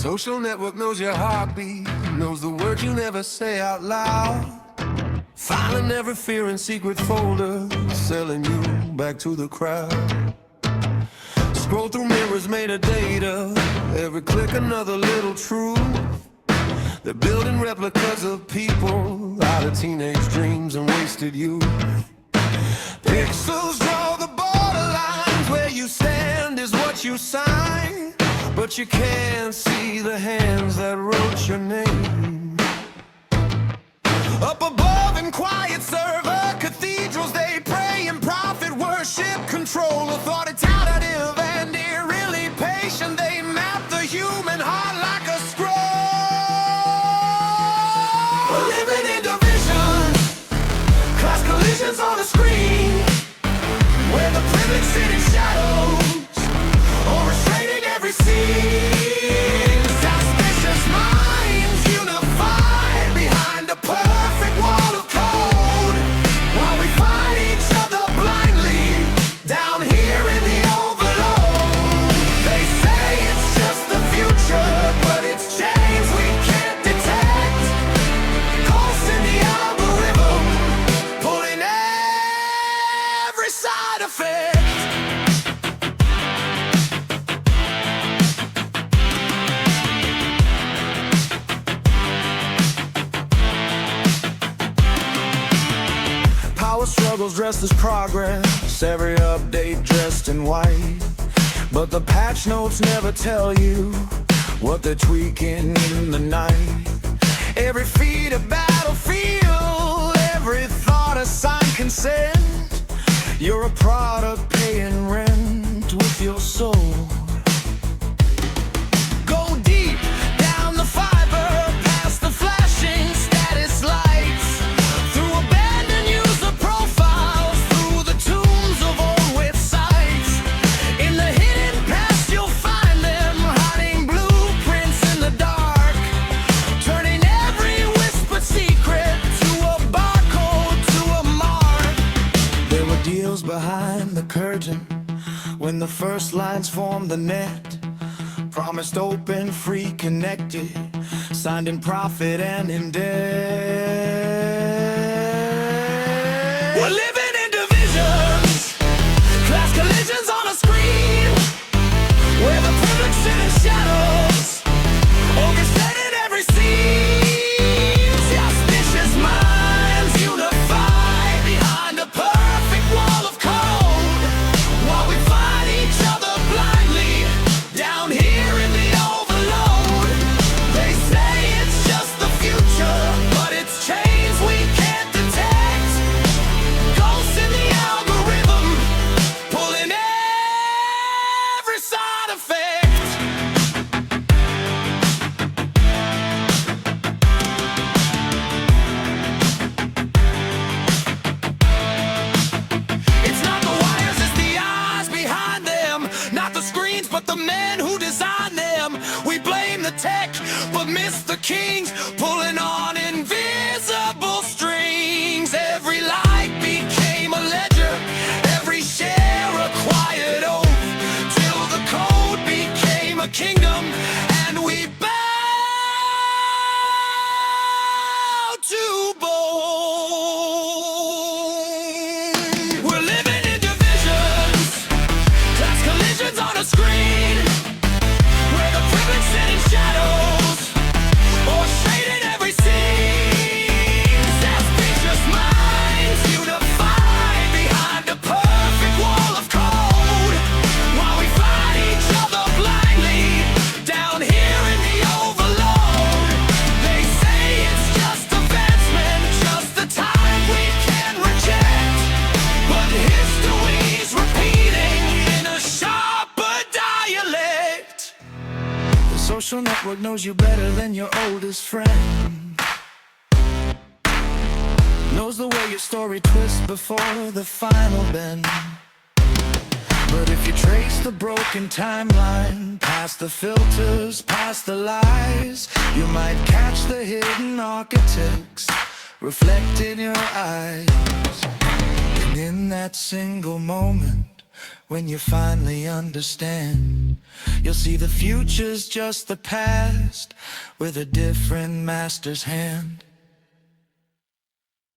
Social network knows your heartbeat, knows the words you never say out loud. Filing every fear in secret folder, selling you back to the crowd. Scroll through mirrors made of data, every click another little truth. They're building replicas of people out of teenage dreams and wasted youth. Pixels draw the borderlines, where you stand is what you sign, but you can't see the hands that wrote your name. Up above in quiet server cathedrals, they pray and profit, worship, control, authoritative and eerily patient. They map the human heart like a scroll. We're living in divisions, class collisions on the screen, where the privileged sit in shadows, orchestrating every scene. Suspicious minds unified behind a perfect wall of code, while we fight each other blindly down here in the overload. They say it's just the future, but it's change we can't detect. Ghosts in the algorithm, pulling every side effect. Power struggles dressed as progress, every update dressed in white, but the patch notes never tell you what they're tweaking in the night. Every feed a battlefield, every thought a signed consent. You're a product paying rent with your soul. Go deep down the fiber, past the flashing status lights, through abandoned user profiles, through the tombs of old websites. In the hidden past you'll find them, hiding blueprints in the dark, turning every whispered secret to a barcode, to a mark. There were deals behind the curtain when the first lines formed the net. Promised open, free, connected, signed in profit and in debt. We're living in divisions, class collisions on a screen, where the privileged sit in shadows, orchestrating every scene. Suspicious minds unify behind a perfect wall of code, while we fight each other blindly down here in the overload. They say it's just the future, but it's change we can't detect. Ghosts in the algorithm, pulling every side effect. It's not the wires, it's the eyes behind them, not the screens, but the men who design them. We blame the tech, but miss the kings, pulling on invisible strings. Every like became a ledger, every share a quiet oath, till the code became a kingdom, and we bow to both. We're living in divisions, class collisions on a screen, where the privileged sit in shadows, orchestrating every scene. Suspicious minds unify behind a perfect wall of code, while we fight each other blindly down here in the overload. They say it's just advancement, just the time we can reject, but history's repeating in a sharper dialect. The social network knows you better than your oldest friend, knows the way your story twists before the final bend. But if you trace the broken timeline, past the filters, past the lies, you might catch the hidden architects reflect in your eyes. And in that single moment, When you finally understand, you'll see the future's just the past with a different master's hand.